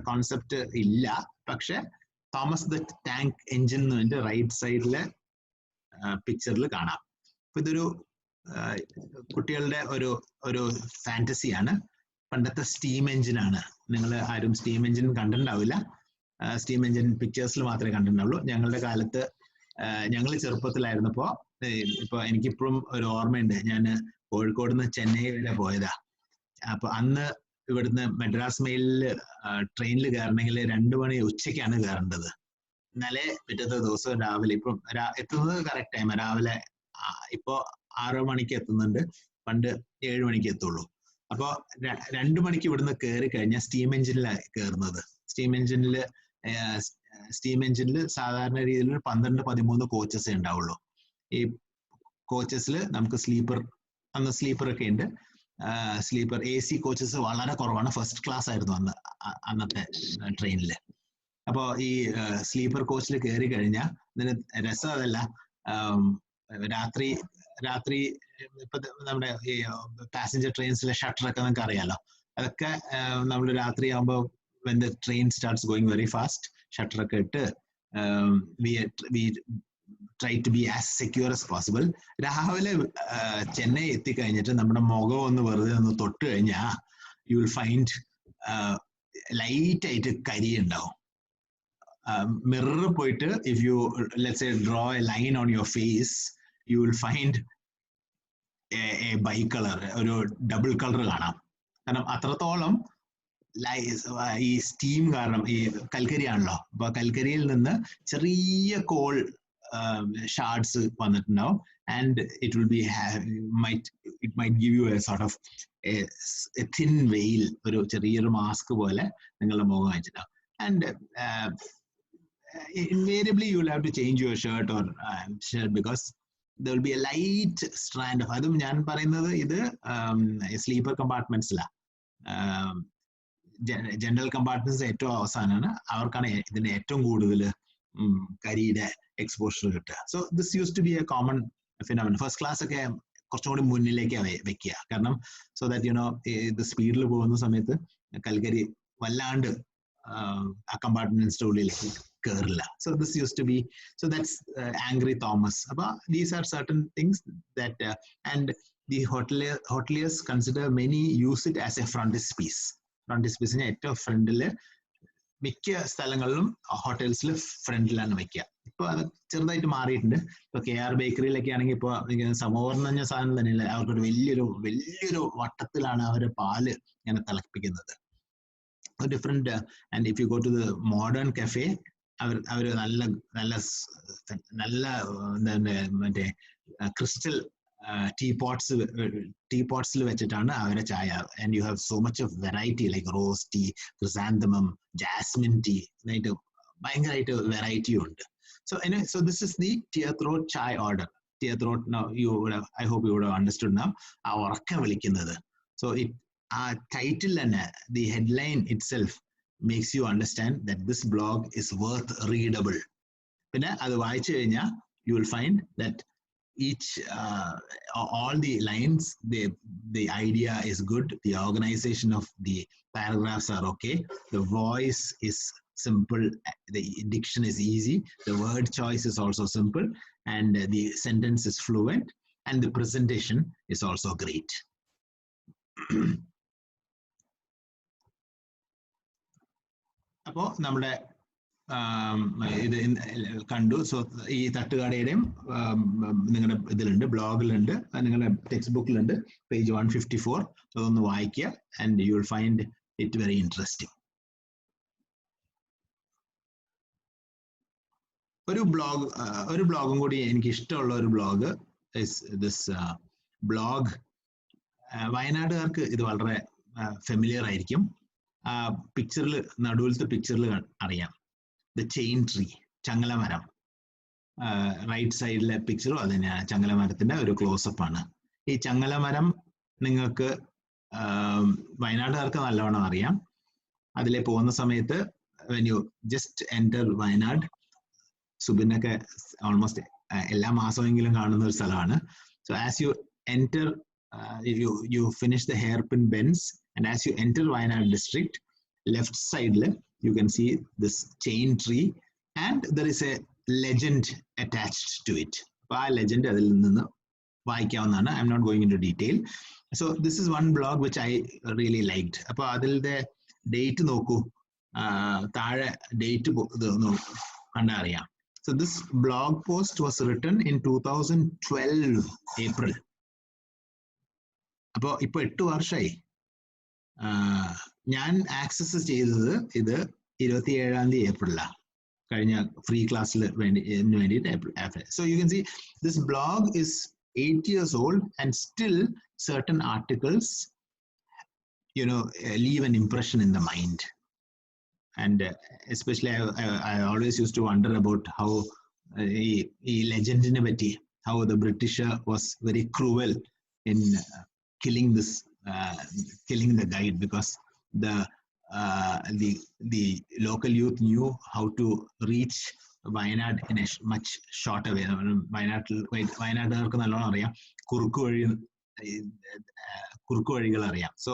കോൺസെപ്റ്റ് ഇല്ല. പക്ഷെ തോമസ് ദ ടാങ്ക് എഞ്ചിൻ എന്ന് പറഞ്ഞിട്ട് right സൈഡിലെ പിക്ചറിൽ കാണാം. അപ്പൊ ഇതൊരു കുട്ടികളുടെ ഒരു ഫാന്റസിയാണ്. പണ്ടത്തെ സ്റ്റീം എഞ്ചിനാണ്. നിങ്ങൾ ആരും സ്റ്റീം എഞ്ചിൻ കണ്ടിട്ടുണ്ടാവില്ല. സ്റ്റീം എഞ്ചിൻ പിക്ചേഴ്സിൽ മാത്രമേ കണ്ടിട്ടുണ്ടാവുള്ളൂ. ഞങ്ങളുടെ കാലത്ത് ഞങ്ങൾ ചെറുപ്പത്തിലായിരുന്നപ്പോ ഇപ്പൊ എനിക്കിപ്പോഴും ഒരു ഓർമ്മയുണ്ട്. ഞാൻ കോഴിക്കോട് നിന്ന് ചെന്നൈ വരെ പോയതാ. അപ്പൊ അന്ന് ഇവിടുന്ന് മദ്രാസ് മെയിലില് ട്രെയിനിൽ കയറണമെങ്കിൽ 2 മണി ഉച്ചയ്ക്കാണ് കയറേണ്ടത്. ഇന്നലെ പിറ്റത്തെ ദിവസം രാവിലെ ഇപ്പം എത്തുന്നത് കറക്റ്റ് ടൈം രാവിലെ. ഇപ്പോ 6 മണിക്ക് എത്തുന്നുണ്ട്. പണ്ട് 7 മണിക്ക് എത്തുള്ളൂ. അപ്പൊ 2 മണിക്ക് ഇവിടുന്ന് കയറി കഴിഞ്ഞാൽ സ്റ്റീം എഞ്ചിനിലാണ് കയറുന്നത്. സ്റ്റീം എഞ്ചിനിൽ സാധാരണ രീതിയിൽ 12-13 കോച്ചസേ ഉണ്ടാവുള്ളൂ. ഈ കോച്ചസിൽ നമുക്ക് സ്ലീപ്പർ ഒക്കെ ഉണ്ട്. സ്ലീപ്പർ AC കോച്ചസ് വളരെ കുറവാണ്. ഫസ്റ്റ് ക്ലാസ് ആയിരുന്നു അന്നത്തെ ട്രെയിനില്. അപ്പോ ഈ സ്ലീപ്പർ കോച്ചിൽ കയറി കഴിഞ്ഞാൽ ഇതിന് രസം അതല്ല, രാത്രി ഇപ്പൊ നമ്മുടെ ഈ പാസഞ്ചർ ട്രെയിൻസിലെ ഷട്ടറൊക്കെ നമുക്ക് അറിയാലോ. അതൊക്കെ നമ്മൾ രാത്രി ആകുമ്പോൾ when the train starts going very fast, ഷട്ടറൊക്കെ ഇട്ട് we try to be as secure as possible. രാവിലെ ചെന്നൈ എത്തിക്കഴിഞ്ഞിട്ട് നമ്മുടെ മുഖം ഒന്ന് വെറുതെ ഒന്ന് തൊട്ട് കഴിഞ്ഞാൽ you will find ലൈറ്റ് ആയിട്ട് കരി ഉണ്ടാവും. മിറർ പോയിട്ട് if you let's say draw a line on your face, you will find a bicolor, ഒരു ഡബിൾ കളർ കാണാം. കാരണം അത്രത്തോളം ഈ സ്റ്റീം കാരണം ഈ കൽക്കരിയാണല്ലോ. അപ്പൊ കൽക്കരിയിൽ നിന്ന് ചെറിയ കോൾ ഷാർഡ്സ് വന്നിട്ടുണ്ടാവും. And it will be it might give you A sort of A thin വെയിൽ, ഒരു ചെറിയൊരു മാസ്ക് പോലെ നിങ്ങളുടെ മുഖം വെച്ചിട്ടുണ്ടാവും. And invariably you will have to change your shirt or shirt because there will be a light strand of അതും ഞാൻ പറയുന്നത് ഇത് സ്ലീപ്പർ കമ്പാർട്ട്മെന്റ്സിലാ. ജനറൽ കമ്പാർട്ട്മെന്റ്സ് ഏറ്റവും അവസാനമാണ്. അവർക്കാണ് ഇതിന്റെ ഏറ്റവും കൂടുതൽ കരിയുടെ എക്സ്പോഷർ കിട്ടുക. So this use to be a common phenomenon. First class ഒക്കെ കുറച്ചും കൂടി മുന്നിലേക്കാണ് വെക്കുക. കാരണം സോ ദാറ്റ് യുനോ ഇത് സ്പീഡിൽ പോകുന്ന സമയത്ത് കൽക്കരി വല്ലാണ്ട് ആ കമ്പാർട്ട്മെന്റ്സിന്റെ ഉള്ളിലേക്ക് കേറില്ല. So this used to be, so that's angry Thomas. But these are certain things that and the hoteliers consider, many use it as a frontispiece. Frontispiece in ഏറ്റവും ഫ്രണ്ടില് മിക്ക സ്ഥലങ്ങളിലും ഹോട്ടൽസിൽ ഫ്രണ്ടിലാണ് വെക്കുക. ഇപ്പൊ അത് ചെറുതായിട്ട് മാറിയിട്ടുണ്ട്. ഇപ്പൊ KR ബേക്കറിയിലൊക്കെ ആണെങ്കിൽ ഇപ്പൊ സമോവർ എന്ന് പറഞ്ഞ സാധനം തന്നെയല്ല, അവർക്കൊരു വലിയൊരു വട്ടത്തിലാണ് അവര് പാല് ഇങ്ങനെ തിളപ്പിക്കുന്നത്. Different. And if you go to the modern cafe, അവർ നല്ല എന്താണ് മറ്റേ ക്രിസ്റ്റൽ ടീപോട്ട്സിൽ വെച്ചിട്ടാണ് അവരെ ചായ. And you have so much of variety, like rose tea, chrysanthemum, jasmine tea, എന്നിട്ട് ഭയങ്കരമായിട്ട് വെറൈറ്റി ഉണ്ട്. So this is the tear throat chai order. Tear throat, now I hope you would have understood now. ആ ഉറക്കം വിളിക്കുന്നത്. So ആ title and the headline itself makes you understand that this blog is worth readable. പിന്നെ അത് വായിച്ചു കഴിഞ്ഞാൽ you will find that each all the lines, the idea is good, the organization of the paragraphs are okay, the voice is simple, the diction is easy, the word choice is also simple, and the sentence is fluent, and the presentation is also great. അപ്പോൾ നമ്മുടെ ഇത് കണ്ടു. So ഈ തട്ടുകടയുടെയും നിങ്ങളുടെ ഇതിലുണ്ട്, ബ്ലോഗിലുണ്ട്, നിങ്ങളുടെ text ബുക്കിലുണ്ട്, page 154. അതൊന്ന് വായിക്കുക, and you will find it very interesting. ഒരു ബ്ലോഗും കൂടി എനിക്ക് ഇഷ്ടമുള്ള ഒരു ബ്ലോഗ് ദിസ് ബ്ലോഗ്. വയനാട്ടുകാർക്ക് ഇത് വളരെ ഫെമിലിയർ ആയിരിക്കും. പിക്ചറിൽ, നടുവിലത്തെ പിക്ചറിൽ അറിയാം, ദ ചെയിൻ ട്രീ, ചങ്ങലമരം. റൈറ്റ് സൈഡിലെ പിക്ചറും അത് തന്നെയാണ്, ചങ്ങലമരത്തിന്റെ ഒരു ക്ലോസപ്പ് ആണ്. ഈ ചങ്ങലമരം നിങ്ങൾക്ക് വയനാട്ടുകാർക്ക് നല്ലവണ്ണം അറിയാം. അതിലെ പോകുന്ന സമയത്ത് when you just enter Wayanad, സുബിനൊക്കെ ഓൾമോസ്റ്റ് എല്ലാ മാസമെങ്കിലും കാണുന്ന ഒരു സ്ഥലമാണ്. So as you enter, you finish the hairpin bends, and as you enter Wayanad district, left side you can see this chain tree, and there is a legend attached to it. ആ legend അതിൽ നിന്ന് വായിക്കാവുന്നതാണ്. I'm not going into detail. So this is one blog which I really liked. അപ്പോൾ അതിലെ date നോക്കൂ, താഴെ date കണ്ടാ അറിയാം. So this blog post was written in 2012 April. അപ്പോൾ ഇപ്പൊ 8 വർഷമായി. ഞാൻ ആക്സസ് ചെയ്തത് ഇത് 27-ാം തീയതി ഏപ്രിലാണ്, കഴിഞ്ഞ ഫ്രീ ക്ലാസ്സിൽ വേണ്ടിയിട്ട് April. So you can see this blog is 8 years old, and still certain articles leave an impression in the mind. And especially I always used to wonder about how legend in patti, how the British was very cruel in killing the guide, because the local youth knew how to reach Wayanad in a much shorter way. വയനാട്ടുകാർക്ക് നല്ലോണം അറിയാം, കുറുക്കു വഴികൾ അറിയാം. So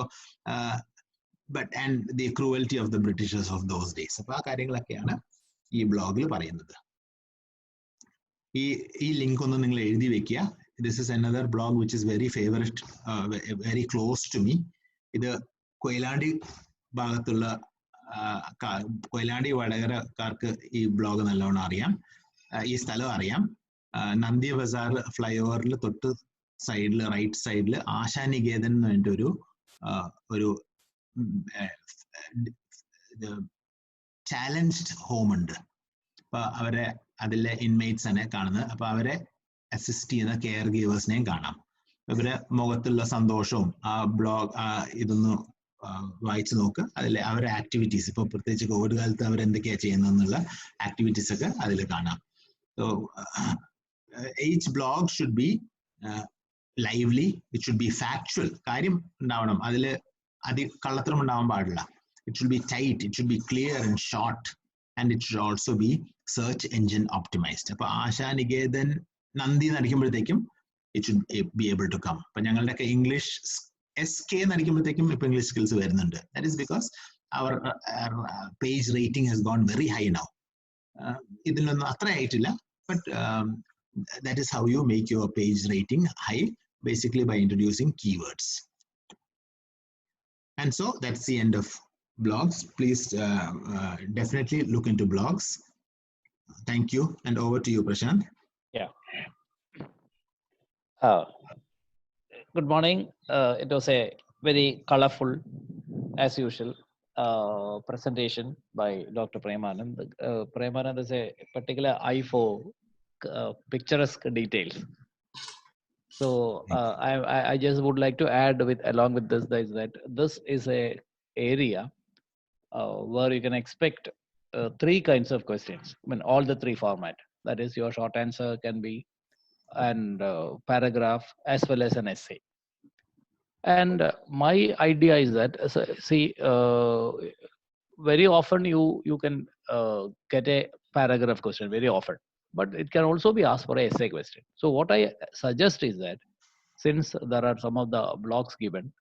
and the cruelty of the Britishers of those days. അപ്പോൾ ആ കാര്യങ്ങളൊക്കെയാണ് ഈ ബ്ലോഗിൽ പറയുന്നത്. ഈ ലിങ്ക് ഒന്ന് നിങ്ങൾ എഴുതി വെക്കുക. This is another blog which is very favorite, very close to me. ഇത് കൊയിലാണ്ടി ഭാഗത്തുള്ള കൊയിലാണ്ടി വടകരക്കാർക്ക് ഈ ബ്ലോഗ് നല്ലോണം അറിയാം, ഈ സ്ഥലം അറിയാം. നന്ദി ബസാർ ഫ്ലൈ ഓവറിൽ തൊട്ട് സൈഡിൽ, റൈറ്റ് സൈഡിൽ ആശാനികേതൻ എന്ന് പറഞ്ഞിട്ട് ഒരു ചാലഞ്ച്ഡ് ഹോം ഉണ്ട്. അപ്പൊ അവരെ അതിലെ ഇൻമേറ്റ്സിനെ കാണുന്നത്, അപ്പൊ അവരെ അസിസ്റ്റ് ചെയ്യുന്ന കെയർ ഗീവേഴ്സിനെയും കാണാം. ഇവരെ മുഖത്തുള്ള സന്തോഷവും ആ ബ്ലോഗ് ഇതൊന്ന് വായിച്ചു നോക്ക്. അതിലെ അവരുടെ ആക്ടിവിറ്റീസ്, ഇപ്പൊ പ്രത്യേകിച്ച് കോവിഡ് കാലത്ത് അവരെന്തൊക്കെയാ ചെയ്യുന്നതെന്നുള്ള ആക്ടിവിറ്റീസ് ഒക്കെ അതിൽ കാണാം. So each blog should be lively, it should be factual. കാര്യം ഉണ്ടാവണം, അതില് കള്ളത്തരം ഉണ്ടാവാൻ പാടില്ല. It should be tight, it should be clear and short, and it should also be search engine optimized. അപ്പൊ ആശാനികേതൻ നന്ദി നടിക്കുമ്പോഴത്തേക്കും it should be able to come. അപ്പൊ ഞങ്ങളുടെയൊക്കെ ഇംഗ്ലീഷ് SK നടിക്കുമ്പോഴത്തേക്കും ഇപ്പൊ ഇംഗ്ലീഷ് സ്കിൽസ് വരുന്നുണ്ട്. That is because our page rating has gone very high now. ഇതിലൊന്നും അത്ര ആയിട്ടില്ല, but that is how you make your page rating high, basically by introducing keywords. And so that's the end of blogs, please definitely look into blogs. Thank you, and over to you, Prashant. Yeah. Good morning. It was a very colorful, as usual, presentation by Dr. Premanand. Premanand has a particular eye for picturesque details. So I just would like to add along with this that this is a area where you can expect three kinds of questions. I mean, all the three format. That is, your short answer can be and paragraph as well as an essay. And my idea is that see, very often you can get a paragraph question very often, but it can also be asked for an essay question. So what I suggest is that since there are some of the blogs given,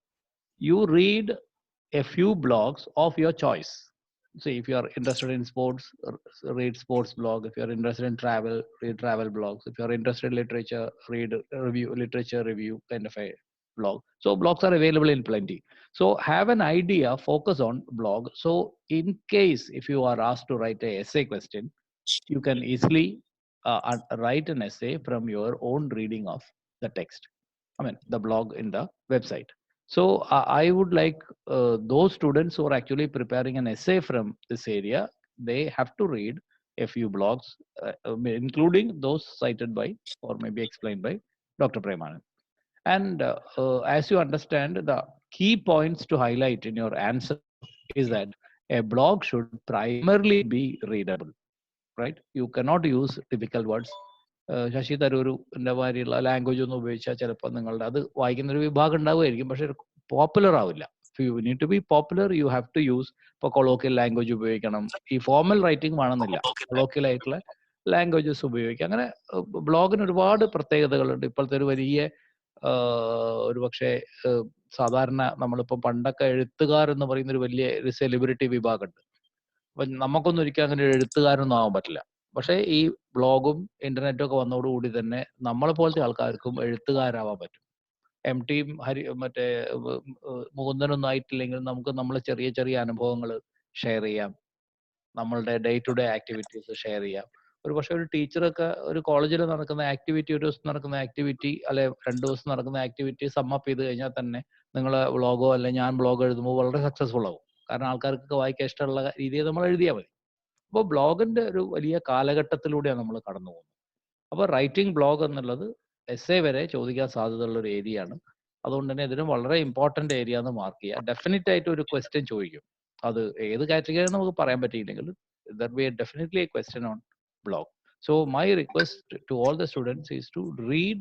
you read a few blogs of your choice. See, if you are interested in sports, read sports blog. If you are interested in travel, read travel blogs. If you are interested in literature, read literature review kind of a blog. So blogs are available in plenty. So have an idea, focus on blog. So in case if you are asked to write a essay question, you can easily write an essay from your own reading of the text. I mean, the blog in the website. So I would like those students who are actually preparing an essay from this area, they have to read a few blogs, including those cited by or maybe explained by Dr. Premanand. And as you understand, the key points to highlight in your answer is that a blog should primarily be readable, right? You cannot use difficult words. Sasi തരൂരിന്റെ മാതിരിയുള്ള language ഒന്നും ഉപയോഗിച്ചാൽ ചിലപ്പോൾ നിങ്ങളുടെ അത് വായിക്കുന്ന ഒരു വിഭാഗം ഉണ്ടാവുമായിരിക്കും, പക്ഷെ പോപ്പുലർ ആവില്ല. You need to be popular, you have to use ഇപ്പോൾ കൊളോക്കിയൽ ലാംഗ്വേജ് ഉപയോഗിക്കണം. ഈ ഫോർമൽ റൈറ്റിംഗ് വേണമെന്നില്ല, കൊളോക്കിയൽ ആയിട്ടുള്ള ലാംഗ്വേജസ് ഉപയോഗിക്കുക. അങ്ങനെ ബ്ലോഗിന് ഒരുപാട് പ്രത്യേകതകളുണ്ട്. ഇപ്പോഴത്തെ ഒരു വലിയ ഒരു പക്ഷേ സാധാരണ നമ്മളിപ്പോൾ പണ്ടൊക്കെ എഴുത്തുകാരെന്ന് പറയുന്ന ഒരു വലിയ ഒരു സെലിബ്രിറ്റി വിഭാഗമുണ്ട്. അപ്പൊ നമുക്കൊന്നും ഒരിക്കലും അങ്ങനെ ഒരു എഴുത്തുകാരൊന്നും ആവാൻ പറ്റില്ല. പക്ഷേ ഈ ബ്ലോഗും ഇന്റർനെറ്റും ഒക്കെ വന്നതോടുകൂടി തന്നെ നമ്മളെ പോലത്തെ ആൾക്കാർക്കും എഴുത്തുകാരാവാൻ പറ്റും. എം ടിയും മറ്റേ മുകുന്ദനൊന്നും ആയിട്ടില്ലെങ്കിൽ നമുക്ക് നമ്മളെ ചെറിയ ചെറിയ അനുഭവങ്ങൾ ഷെയർ ചെയ്യാം, നമ്മളുടെ day to day activities share ചെയ്യാം. ഒരു പക്ഷെ ഒരു ടീച്ചറൊക്കെ ഒരു കോളേജിൽ നടക്കുന്ന ആക്ടിവിറ്റി, ഒരു ദിവസം നടക്കുന്ന ആക്ടിവിറ്റി അല്ലെ 2 ദിവസം നടക്കുന്ന ആക്ടിവിറ്റി സമ്മപ്പ് ചെയ്ത് കഴിഞ്ഞാൽ തന്നെ നിങ്ങളെ ബ്ലോഗോ അല്ലെ ഞാൻ ബ്ലോഗ് എഴുതുമ്പോൾ വളരെ സക്സസ്ഫുൾ ആവും. കാരണം ആൾക്കാർക്കൊക്കെ വായിക്കാൻ ഇഷ്ടമുള്ള രീതിയിൽ നമ്മൾ എഴുതിയാൽ മതി. അപ്പോൾ ബ്ലോഗിന്റെ ഒരു വലിയ കാലഘട്ടത്തിലൂടെയാണ് നമ്മൾ കടന്നു പോകുന്നത്. അപ്പോൾ റൈറ്റിംഗ് ബ്ലോഗ് എന്നുള്ളത് എസ്സേ വരെ ചോദിക്കാൻ സാധ്യതയുള്ള ഒരു ഏരിയ ആണ്. അതുകൊണ്ട് തന്നെ ഇതിന് വളരെ ഇമ്പോർട്ടന്റ് ഏരിയ എന്ന് മാർക്ക് ചെയ്യുക. ഡെഫിനറ്റ് ആയിട്ട് ഒരു ക്വസ്റ്റ്യൻ ചോദിക്കും. അത് ഏത് കാറ്റഗറി നമുക്ക് പറയാൻ പറ്റിയില്ലെങ്കിൽ there will be definitely a question on blog. So my request to all the students is to read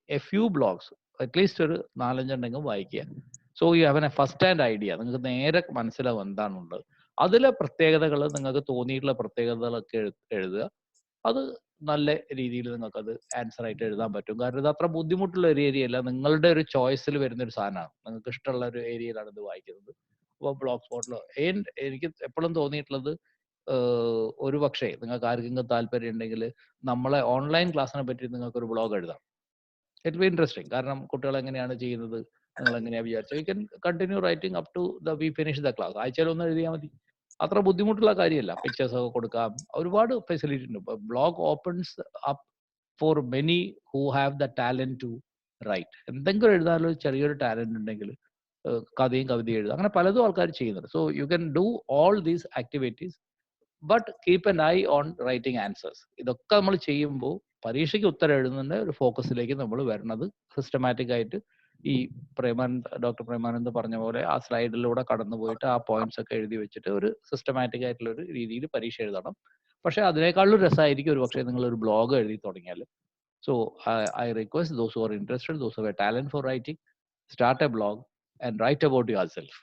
a few blogs, at least ഒരു 4-5 ഉണ്ടെങ്കിൽ വായിക്കുക. So you have A first hand idea, നിങ്ങൾക്ക് നേരെ മനസ്സിലാവും എന്താണുള്ളത്. അതിലെ പ്രത്യേകതകൾ, നിങ്ങൾക്ക് തോന്നിയിട്ടുള്ള പ്രത്യേകതകളൊക്കെ എഴുതുക. അത് നല്ല രീതിയിൽ നിങ്ങൾക്ക് അത് ആൻസർ ആയിട്ട് എഴുതാൻ പറ്റും. കാരണം ഇത് അത്ര ബുദ്ധിമുട്ടുള്ള ഒരു ഏരിയ അല്ല, നിങ്ങളുടെ ഒരു ചോയ്സിൽ വരുന്ന ഒരു സാധനമാണ്. നിങ്ങൾക്ക് ഇഷ്ടമുള്ള ഒരു ഏരിയയിലാണ് ഇത് വായിക്കുന്നത്. അപ്പോൾ ബ്ലോഗ് സ്പോട്ടിലോ എനിക്ക് എപ്പോഴും തോന്നിയിട്ടുള്ളത്, ഒരു പക്ഷേ നിങ്ങൾക്ക് ആർക്കെങ്കിലും താല്പര്യം ഉണ്ടെങ്കിൽ നമ്മളെ ഓൺലൈൻ ക്ലാസ്സിനെ പറ്റി നിങ്ങൾക്ക് ഒരു ബ്ലോഗ് എഴുതാം. It be interesting. കാരണം കുട്ടികൾ എങ്ങനെയാണ് ചെയ്യുന്നത്, നിങ്ങൾ എങ്ങനെയാണ് വിചാരിച്ചത്, you can continue writing up to we finish the class. ആഴ്ചയിലൊന്നും എഴുതിയാൽ മതി. അത്ര ബുദ്ധിമുട്ടുള്ള കാര്യമല്ല. പിക്ചേഴ്സ് ഒക്കെ കൊടുക്കാം, ഒരുപാട് ഫെസിലിറ്റി ഉണ്ട്. Blog opens up for many who have the talent to write. എന്തെങ്കിലും എഴുതാനുള്ള ചെറിയൊരു ടാലന്റ് ഉണ്ടെങ്കിൽ കഥയും കവിതയും എഴുതുക, അങ്ങനെ പലതും ആൾക്കാർ ചെയ്യുന്നുണ്ട്. So you can do all these activities, but keep N I on writing answers. ഇതൊക്കെ നമ്മൾ ചെയ്യുമ്പോൾ പരീക്ഷയ്ക്ക് ഉത്തരം എഴുതുന്നതിന്റെ ഒരു ഫോക്കസിലേക്ക് നമ്മൾ വരണത് സിസ്റ്റമാറ്റിക് ആയിട്ട് ഈ ഡോക്ടർ പ്രേമാനന്ദ് പറഞ്ഞ പോലെ ആ സ്ലൈഡിലൂടെ കടന്നു പോയിട്ട് ആ പോയിന്റ്സ് ഒക്കെ എഴുതി വെച്ചിട്ട് ഒരു സിസ്റ്റമാറ്റിക് ആയിട്ടുള്ള ഒരു രീതിയിൽ പരീക്ഷ എഴുതണം. പക്ഷെ അതിനേക്കാളും രസമായിരിക്കും ഒരു പക്ഷേ നിങ്ങൾ ഒരു ബ്ലോഗ് എഴുതി തുടങ്ങിയാൽ. So I request those who are interested, those who have a talent for writing, start a blog and write about yourself.